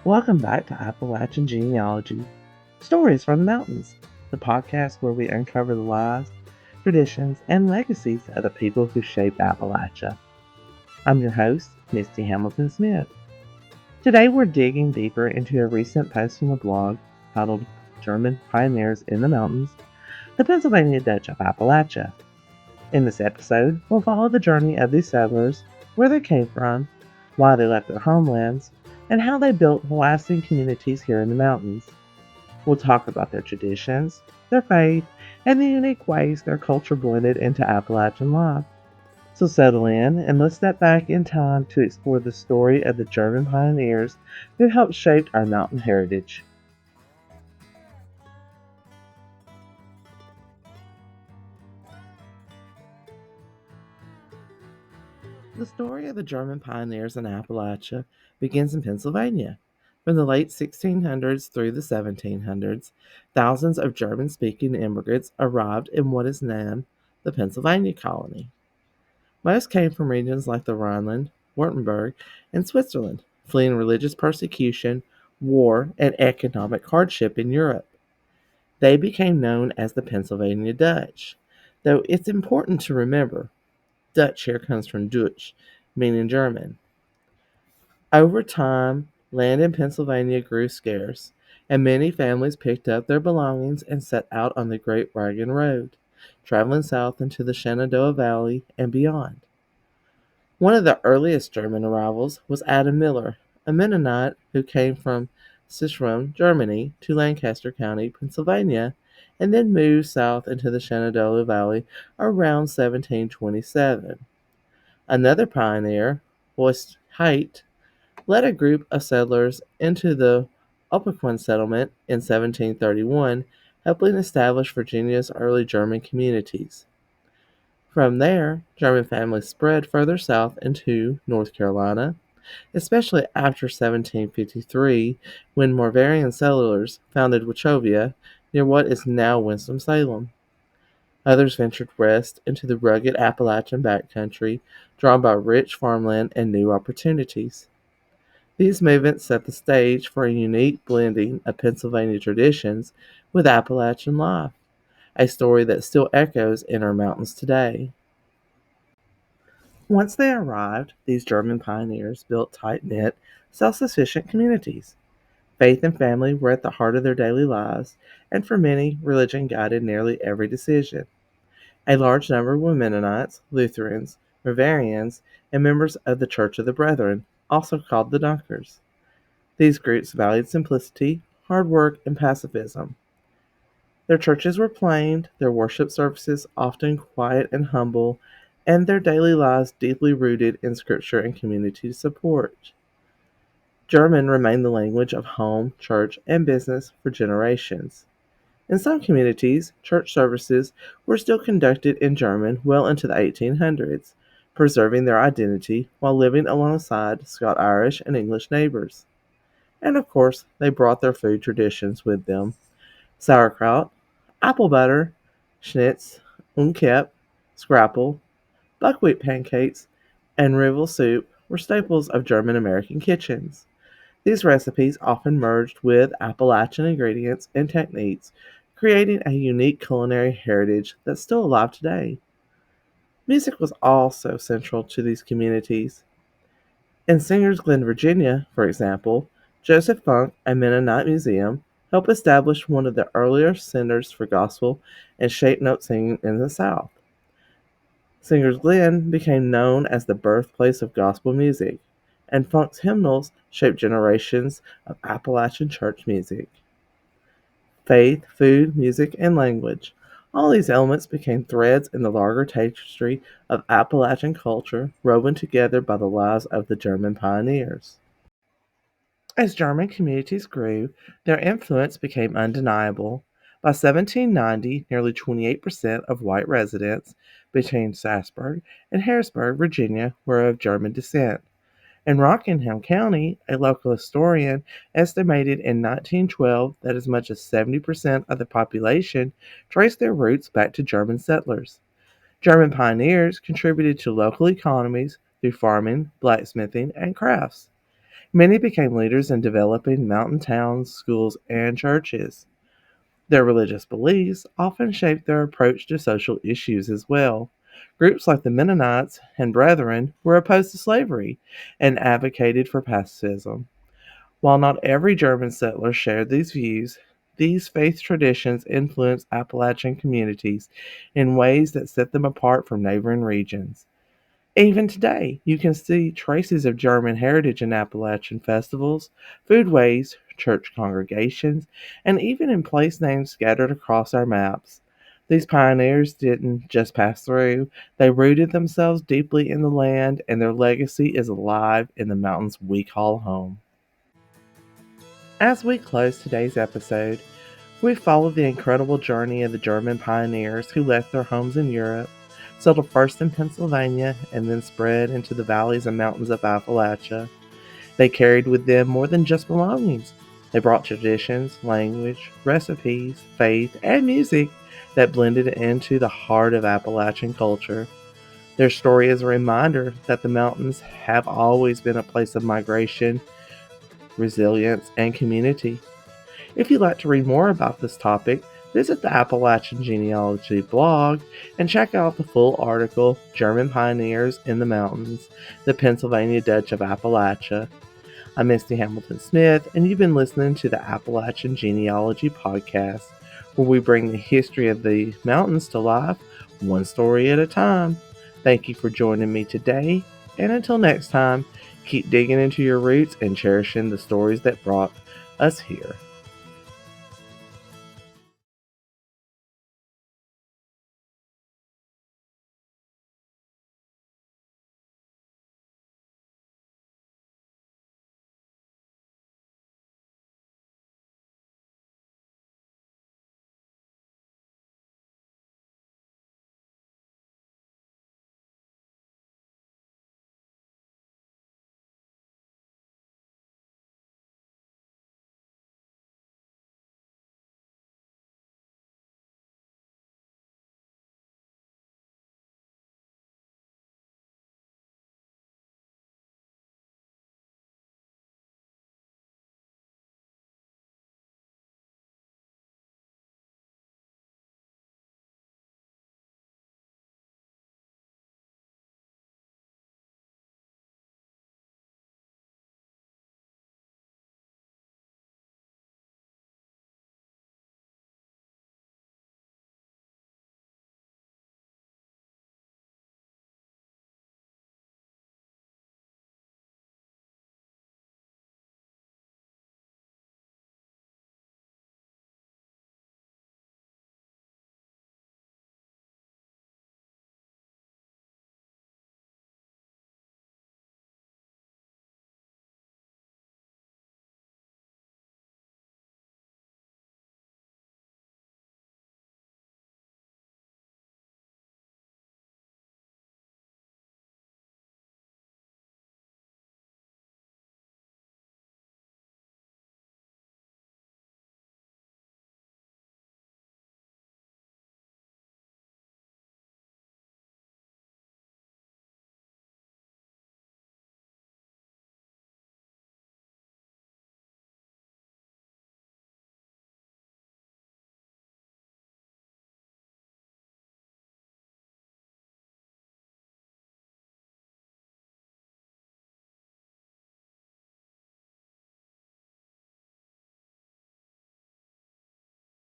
Welcome back to Appalachian Genealogy, Stories from the Mountains, the podcast where we uncover the lives, traditions, and legacies of the people who shaped Appalachia. I'm your host, Misty Hamilton Smith. Today we're digging deeper into a recent post on the blog titled German Pioneers in the Mountains, the Pennsylvania Dutch of Appalachia. In this episode, we'll follow the journey of these settlers, where they came from, why they left their homelands, and how they built lasting communities here in the mountains. We'll talk about their traditions, their faith, and the unique ways their culture blended into Appalachian life. So settle in and let's step back in time to explore the story of the German pioneers who helped shape our mountain heritage. The story of the German pioneers in Appalachia begins in Pennsylvania. From the late 1600s through the 1700s, thousands of German speaking immigrants arrived in what is now the Pennsylvania colony. Most came from regions like the Rhineland, Württemberg, and Switzerland, fleeing religious persecution, war, and economic hardship in Europe. They became known as the Pennsylvania Dutch, though it's important to remember Dutch here comes from Deutsch, meaning German. Over time, land in Pennsylvania grew scarce, and many families picked up their belongings and set out on the Great Wagon Road, traveling south into the Shenandoah Valley and beyond. One of the earliest German arrivals was Adam Miller, a Mennonite who came from Sichuan, Germany, to Lancaster County, Pennsylvania, and then moved south into the Shenandoah Valley around 1727. Another pioneer, Hoist Haight, led a group of settlers into the Appalachian settlement in 1731, helping establish Virginia's early German communities. From there, German families spread further south into North Carolina, especially after 1753, when Moravian settlers founded Wachovia near what is now Winston-Salem. Others ventured west into the rugged Appalachian backcountry, drawn by rich farmland and new opportunities. These movements set the stage for a unique blending of Pennsylvania traditions with Appalachian life, a story that still echoes in our mountains today. Once they arrived, these German pioneers built tight-knit, self-sufficient communities. Faith and family were at the heart of their daily lives, and for many, religion guided nearly every decision. A large number were Mennonites, Lutherans, Moravians, and members of the Church of the Brethren, also called the Dunkers. These groups valued simplicity, hard work, and pacifism. Their churches were plain, their worship services often quiet and humble, and their daily lives deeply rooted in scripture and community support. German remained the language of home, church, and business for generations. In some communities, church services were still conducted in German well into the 1800s, preserving their identity while living alongside Scotch-Irish and English neighbors. And of course, they brought their food traditions with them. Sauerkraut, apple butter, schnitz, unkep, scrapple, buckwheat pancakes, and rivel soup were staples of German American kitchens. These recipes often merged with Appalachian ingredients and techniques, creating a unique culinary heritage that's still alive today. Music was also central to these communities. In Singer's Glen, Virginia, for example, Joseph Funk, a Mennonite museum, helped establish one of the earlier centers for gospel and shape note singing in the South. Singer's Glen became known as the birthplace of gospel music, and Funk's hymnals shaped generations of Appalachian church music. Faith, food, music, and language. All these elements became threads in the larger tapestry of Appalachian culture woven together by the lives of the German pioneers. As German communities grew, their influence became undeniable. By 1790, nearly 28% of white residents between Sasburg and Harrisburg, Virginia, were of German descent. In Rockingham County, a local historian estimated in 1912 that as much as 70% of the population traced their roots back to German settlers. German pioneers contributed to local economies through farming, blacksmithing, and crafts. Many became leaders in developing mountain towns, schools, and churches. Their religious beliefs often shaped their approach to social issues as well. Groups like the Mennonites and Brethren were opposed to slavery and advocated for pacifism. While not every German settler shared these views, these faith traditions influenced Appalachian communities in ways that set them apart from neighboring regions. Even today, you can see traces of German heritage in Appalachian festivals, foodways, church congregations, and even in place names scattered across our maps. These pioneers didn't just pass through, they rooted themselves deeply in the land, and their legacy is alive in the mountains we call home. As we close today's episode, we follow the incredible journey of the German pioneers who left their homes in Europe, settled first in Pennsylvania, and then spread into the valleys and mountains of Appalachia. They carried with them more than just belongings. They brought traditions, language, recipes, faith, and music that blended into the heart of Appalachian culture. Their story is a reminder that the mountains have always been a place of migration, resilience, and community. If you'd like to read more about this topic, visit the Appalachian Genealogy blog and check out the full article, German Pioneers in the Mountains, the Pennsylvania Dutch of Appalachia. I'm Misty Hamilton Smith, and you've been listening to the Appalachian Genealogy podcast, where we bring the history of the mountains to life, one story at a time. Thank you for joining me today, and until next time, keep digging into your roots and cherishing the stories that brought us here.